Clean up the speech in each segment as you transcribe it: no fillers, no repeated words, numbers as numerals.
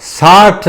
60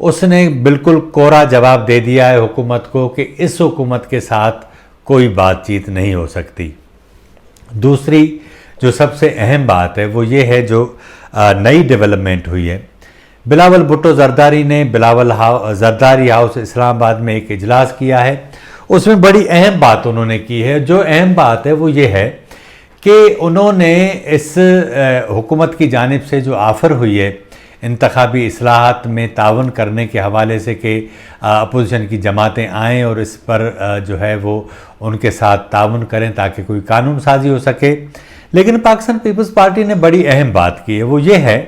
اس نے بالکل کوڑا جواب دے دیا ہے حکومت کو کہ اس حکومت کے ساتھ کوئی بات چیت نہیں ہو سکتی۔ دوسری جو سب سے اہم بات ہے وہ یہ ہے جو نئی ڈیولپمنٹ ہوئی ہے، بلاول بھٹو زرداری نے زرداری ہاؤس اسلام آباد میں ایک اجلاس کیا ہے، اس میں بڑی اہم بات انہوں نے کی ہے۔ جو اہم بات ہے وہ یہ ہے کہ انہوں نے اس حکومت کی جانب سے جو آفر ہوئی ہے انتخابی اصلاحات میں تعاون کرنے کے حوالے سے کہ اپوزیشن کی جماعتیں آئیں اور اس پر جو ہے وہ ان کے ساتھ تعاون کریں تاکہ کوئی قانون سازی ہو سکے، لیکن پاکستان پیپلز پارٹی نے بڑی اہم بات کی ہے، وہ یہ ہے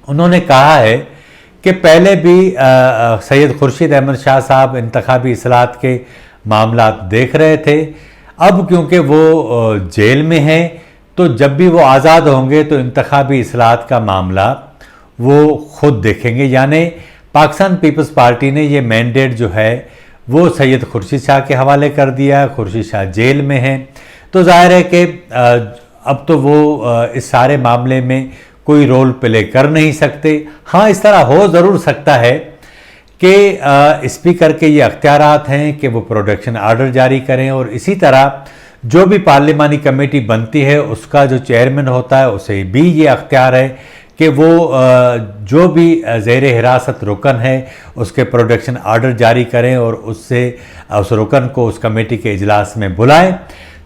انہوں نے کہا ہے کہ پہلے بھی سید خورشید احمد شاہ صاحب انتخابی اصلاحات کے معاملات دیکھ رہے تھے، اب کیونکہ وہ جیل میں ہیں تو جب بھی وہ آزاد ہوں گے تو انتخابی اصلاحات کا معاملہ وہ خود دیکھیں گے، یعنی پاکستان پیپلز پارٹی نے یہ مینڈیٹ جو ہے وہ سید خورشید شاہ کے حوالے کر دیا ہے۔ خورشید شاہ جیل میں ہیں تو ظاہر ہے کہ اب تو وہ اس سارے معاملے میں کوئی رول پلے کر نہیں سکتے۔ ہاں اس طرح ہو ضرور سکتا ہے کہ اسپیکر کے یہ اختیارات ہیں کہ وہ پروٹیکشن آرڈر جاری کریں، اور اسی طرح جو بھی پارلیمانی کمیٹی بنتی ہے اس کا جو چیئرمین ہوتا ہے اسے بھی یہ اختیار ہے کہ وہ جو بھی زیر حراست رکن ہے اس کے پروٹیکشن آرڈر جاری کریں اور اس رکن کو اس کمیٹی کے اجلاس میں بلائیں۔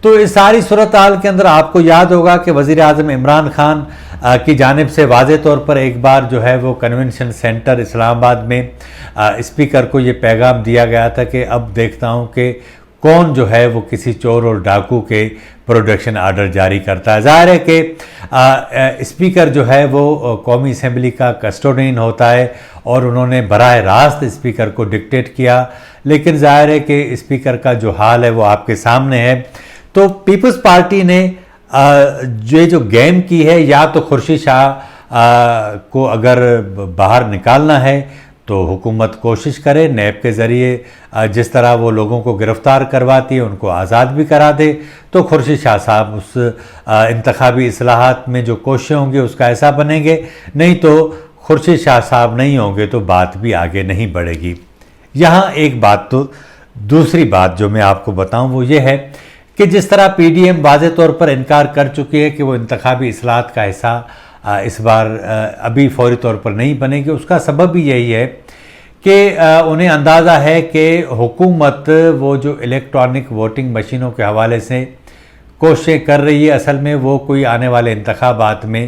تو اس ساری صورتحال کے اندر آپ کو یاد ہوگا کہ وزیر اعظم عمران خان کی جانب سے واضح طور پر ایک بار جو ہے وہ کنونشن سینٹر اسلام آباد میں اسپیکر کو یہ پیغام دیا گیا تھا کہ اب دیکھتا ہوں کہ کون جو ہے وہ کسی چور اور ڈاکو کے پروٹیکشن آرڈر جاری کرتا ہے۔ ظاہر ہے کہ اسپیکر جو ہے وہ قومی اسمبلی کا کسٹوڈین ہوتا ہے اور انہوں نے براہ راست اسپیکر کو ڈکٹیٹ کیا، لیکن ظاہر ہے کہ اسپیکر کا جو حال ہے وہ آپ کے سامنے ہے۔ تو پیپلز پارٹی نے جو گیم کی ہے، یا تو خورشید شاہ کو اگر باہر نکالنا ہے تو حکومت کوشش کرے نیب کے ذریعے جس طرح وہ لوگوں کو گرفتار کرواتی ہے ان کو آزاد بھی کرا دے، تو خورشید شاہ صاحب اس انتخابی اصلاحات میں جو کوششیں ہوں گے اس کا ایسا بنیں گے، نہیں تو خورشید شاہ صاحب نہیں ہوں گے تو بات بھی آگے نہیں بڑھے گی۔ یہاں ایک بات تو دوسری بات جو میں آپ کو بتاؤں وہ یہ ہے کہ جس طرح پی ڈی ایم واضح طور پر انکار کر چکی ہے کہ وہ انتخابی اصلاحات کا حصہ اس بار ابھی فوری طور پر نہیں بنے گی، اس کا سبب بھی یہی ہے کہ انہیں اندازہ ہے کہ حکومت وہ جو الیکٹرانک ووٹنگ مشینوں کے حوالے سے کوششیں کر رہی ہے، اصل میں وہ کوئی آنے والے انتخابات میں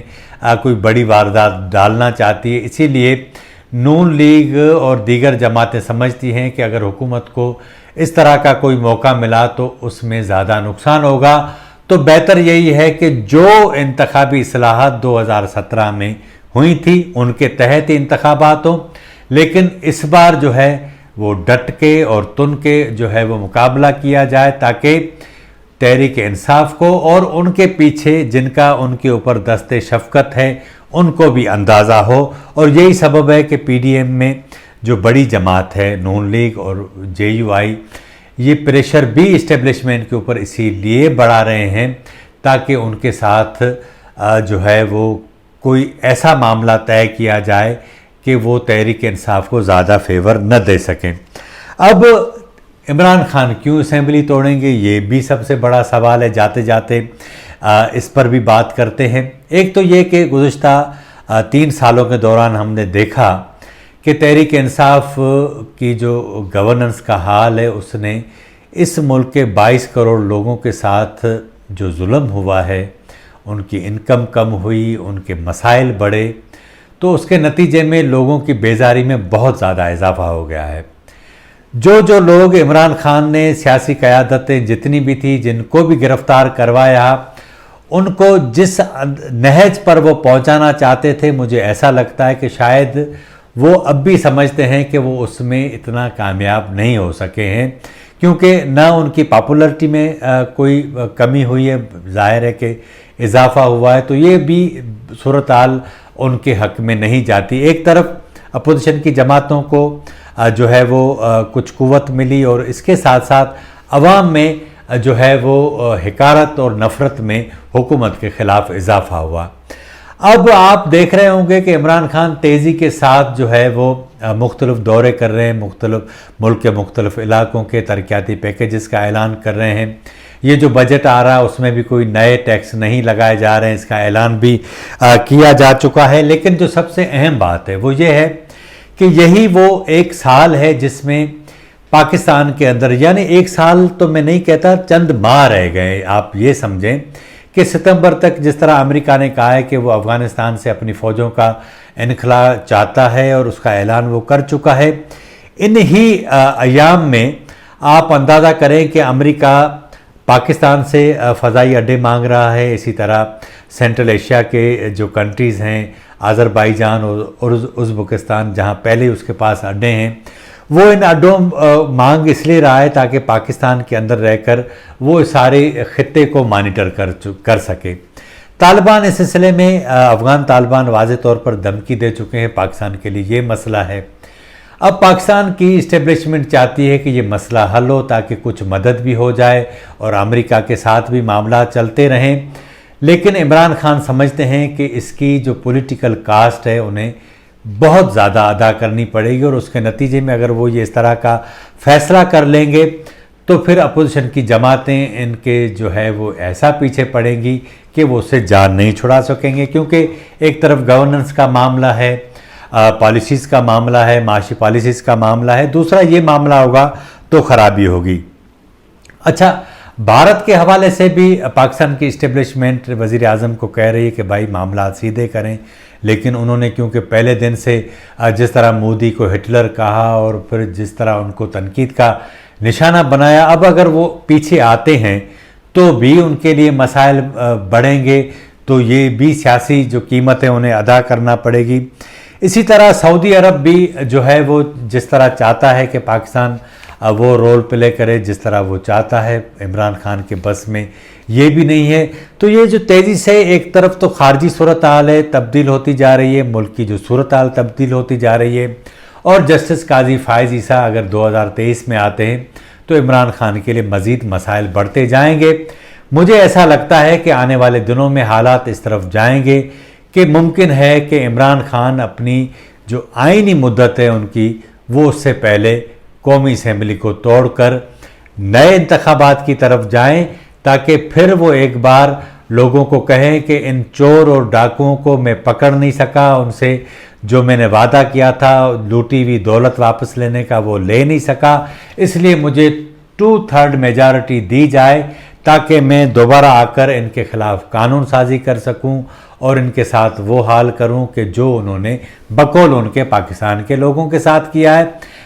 کوئی بڑی واردات ڈالنا چاہتی ہے۔ اسی لیے نون لیگ اور دیگر جماعتیں سمجھتی ہیں کہ اگر حکومت کو اس طرح کا کوئی موقع ملا تو اس میں زیادہ نقصان ہوگا، تو بہتر یہی ہے کہ جو انتخابی اصلاحات 2017 میں ہوئی تھی ان کے تحت ہی انتخابات ہوں، لیکن اس بار جو ہے وہ ڈٹ کے اور تن کے جو ہے وہ مقابلہ کیا جائے تاکہ تحریک انصاف کو اور ان کے پیچھے جن کا ان کے اوپر دست شفقت ہے ان کو بھی اندازہ ہو۔ اور یہی سبب ہے کہ پی ڈی ایم میں جو بڑی جماعت ہے نون لیگ اور جے یو آئی یہ پریشر بھی اسٹیبلشمنٹ کے اوپر اسی لیے بڑھا رہے ہیں تاکہ ان کے ساتھ جو ہے وہ کوئی ایسا معاملہ طے کیا جائے کہ وہ تحریک انصاف کو زیادہ فیور نہ دے سکیں۔ اب عمران خان کیوں اسمبلی توڑیں گے یہ بھی سب سے بڑا سوال ہے، جاتے جاتے اس پر بھی بات کرتے ہیں۔ ایک تو یہ کہ گزشتہ 3 سالوں کے دوران ہم نے دیکھا کہ تحریک انصاف کی جو گورننس کا حال ہے اس نے اس ملک کے 22 کروڑ لوگوں کے ساتھ جو ظلم ہوا ہے، ان کی انکم کم ہوئی، ان کے مسائل بڑھے، تو اس کے نتیجے میں لوگوں کی بیزاری میں بہت زیادہ اضافہ ہو گیا ہے۔ جو لوگ عمران خان نے سیاسی قیادتیں جتنی بھی تھی جن کو بھی گرفتار کروایا، ان کو جس نہج پر وہ پہنچانا چاہتے تھے مجھے ایسا لگتا ہے کہ شاید وہ اب بھی سمجھتے ہیں کہ وہ اس میں اتنا کامیاب نہیں ہو سکے ہیں، کیونکہ نہ ان کی پاپولرٹی میں کوئی کمی ہوئی ہے، ظاہر ہے کہ اضافہ ہوا ہے، تو یہ بھی صورتحال ان کے حق میں نہیں جاتی۔ ایک طرف اپوزیشن کی جماعتوں کو جو ہے وہ کچھ قوت ملی اور اس کے ساتھ ساتھ عوام میں جو ہے وہ حقارت اور نفرت میں حکومت کے خلاف اضافہ ہوا۔ اب آپ دیکھ رہے ہوں گے کہ عمران خان تیزی کے ساتھ جو ہے وہ مختلف دورے کر رہے ہیں، مختلف ملک کے مختلف علاقوں کے ترقیاتی پیکیجز کا اعلان کر رہے ہیں۔ یہ جو بجٹ آ رہا ہے اس میں بھی کوئی نئے ٹیکس نہیں لگائے جا رہے ہیں، اس کا اعلان بھی کیا جا چکا ہے۔ لیکن جو سب سے اہم بات ہے وہ یہ ہے کہ یہی وہ ایک سال ہے جس میں پاکستان کے اندر، یعنی ایک سال تو میں نہیں کہتا، چند ماہ رہ گئے۔ آپ یہ سمجھیں کہ ستمبر تک جس طرح امریکہ نے کہا ہے کہ وہ افغانستان سے اپنی فوجوں کا انخلا چاہتا ہے اور اس کا اعلان وہ کر چکا ہے، انہی ایام میں آپ اندازہ کریں کہ امریکہ پاکستان سے فضائی اڈے مانگ رہا ہے۔ اسی طرح سینٹرل ایشیا کے جو کنٹریز ہیں، آذربائیجان اور ازبکستان، جہاں پہلے اس کے پاس اڈے ہیں، وہ ان اڈوں مانگ اس لیے رہا ہے تاکہ پاکستان کے اندر رہ کر وہ سارے خطے کو مانیٹر کر سکے۔ طالبان اس سلسلے میں افغان طالبان واضح طور پر دھمکی دے چکے ہیں، پاکستان کے لیے یہ مسئلہ ہے۔ اب پاکستان کی اسٹیبلشمنٹ چاہتی ہے کہ یہ مسئلہ حل ہو تاکہ کچھ مدد بھی ہو جائے اور امریکہ کے ساتھ بھی معاملات چلتے رہیں، لیکن عمران خان سمجھتے ہیں کہ اس کی جو پولیٹیکل کاسٹ ہے انہیں بہت زیادہ ادا کرنی پڑے گی، اور اس کے نتیجے میں اگر وہ یہ اس طرح کا فیصلہ کر لیں گے تو پھر اپوزیشن کی جماعتیں ان کے جو ہے وہ ایسا پیچھے پڑیں گی کہ وہ اسے جان نہیں چھڑا سکیں گے، کیونکہ ایک طرف گورننس کا معاملہ ہے، پالیسیز کا معاملہ ہے، معاشی پالیسیز کا معاملہ ہے، دوسرا یہ معاملہ ہوگا تو خرابی ہوگی۔ اچھا، بھارت کے حوالے سے بھی پاکستان کی اسٹیبلشمنٹ وزیر اعظم کو کہہ رہی ہے کہ بھائی معاملات سیدھے کریں، لیکن انہوں نے کیونکہ پہلے دن سے جس طرح مودی کو ہٹلر کہا اور پھر جس طرح ان کو تنقید کا نشانہ بنایا، اب اگر وہ پیچھے آتے ہیں تو بھی ان کے لیے مسائل بڑھیں گے، تو یہ بھی سیاسی جو قیمت ہے انہیں ادا کرنا پڑے گی۔ اسی طرح سعودی عرب بھی جو ہے وہ جس طرح چاہتا ہے کہ پاکستان وہ رول پلے کرے جس طرح وہ چاہتا ہے، عمران خان کے بس میں یہ بھی نہیں ہے۔ تو یہ جو تیزی سے ایک طرف تو خارجی صورتحال ہے تبدیل ہوتی جا رہی ہے، ملک کی جو صورتحال تبدیل ہوتی جا رہی ہے، اور جسٹس قاضی فائز عیسیٰ اگر 2023 میں آتے ہیں تو عمران خان کے لیے مزید مسائل بڑھتے جائیں گے۔ مجھے ایسا لگتا ہے کہ آنے والے دنوں میں حالات اس طرف جائیں گے کہ ممکن ہے کہ عمران خان اپنی جو آئینی مدت ہے ان کی، وہ اس سے پہلے قومی اسمبلی کو توڑ کر نئے انتخابات کی طرف جائیں، تاکہ پھر وہ ایک بار لوگوں کو کہیں کہ ان چور اور ڈاکوؤں کو میں پکڑ نہیں سکا، ان سے جو میں نے وعدہ کیا تھا لوٹی ہوئی دولت واپس لینے کا وہ لے نہیں سکا، اس لیے مجھے 2/3 میجارٹی دی جائے تاکہ میں دوبارہ آ کر ان کے خلاف قانون سازی کر سکوں اور ان کے ساتھ وہ حال کروں کہ جو انہوں نے بقول ان کے پاکستان کے لوگوں کے ساتھ کیا ہے۔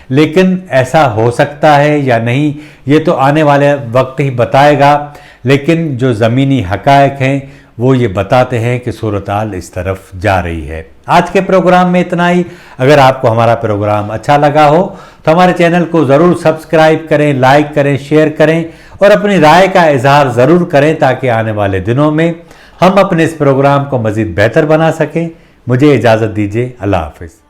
لیکن ایسا ہو سکتا ہے یا نہیں یہ تو آنے والے وقت ہی بتائے گا، لیکن جو زمینی حقائق ہیں وہ یہ بتاتے ہیں کہ صورتحال اس طرف جا رہی ہے۔ آج کے پروگرام میں اتنا ہی۔ اگر آپ کو ہمارا پروگرام اچھا لگا ہو تو ہمارے چینل کو ضرور سبسکرائب کریں، لائک کریں، شیئر کریں اور اپنی رائے کا اظہار ضرور کریں تاکہ آنے والے دنوں میں ہم اپنے اس پروگرام کو مزید بہتر بنا سکیں۔ مجھے اجازت دیجیے، اللہ حافظ۔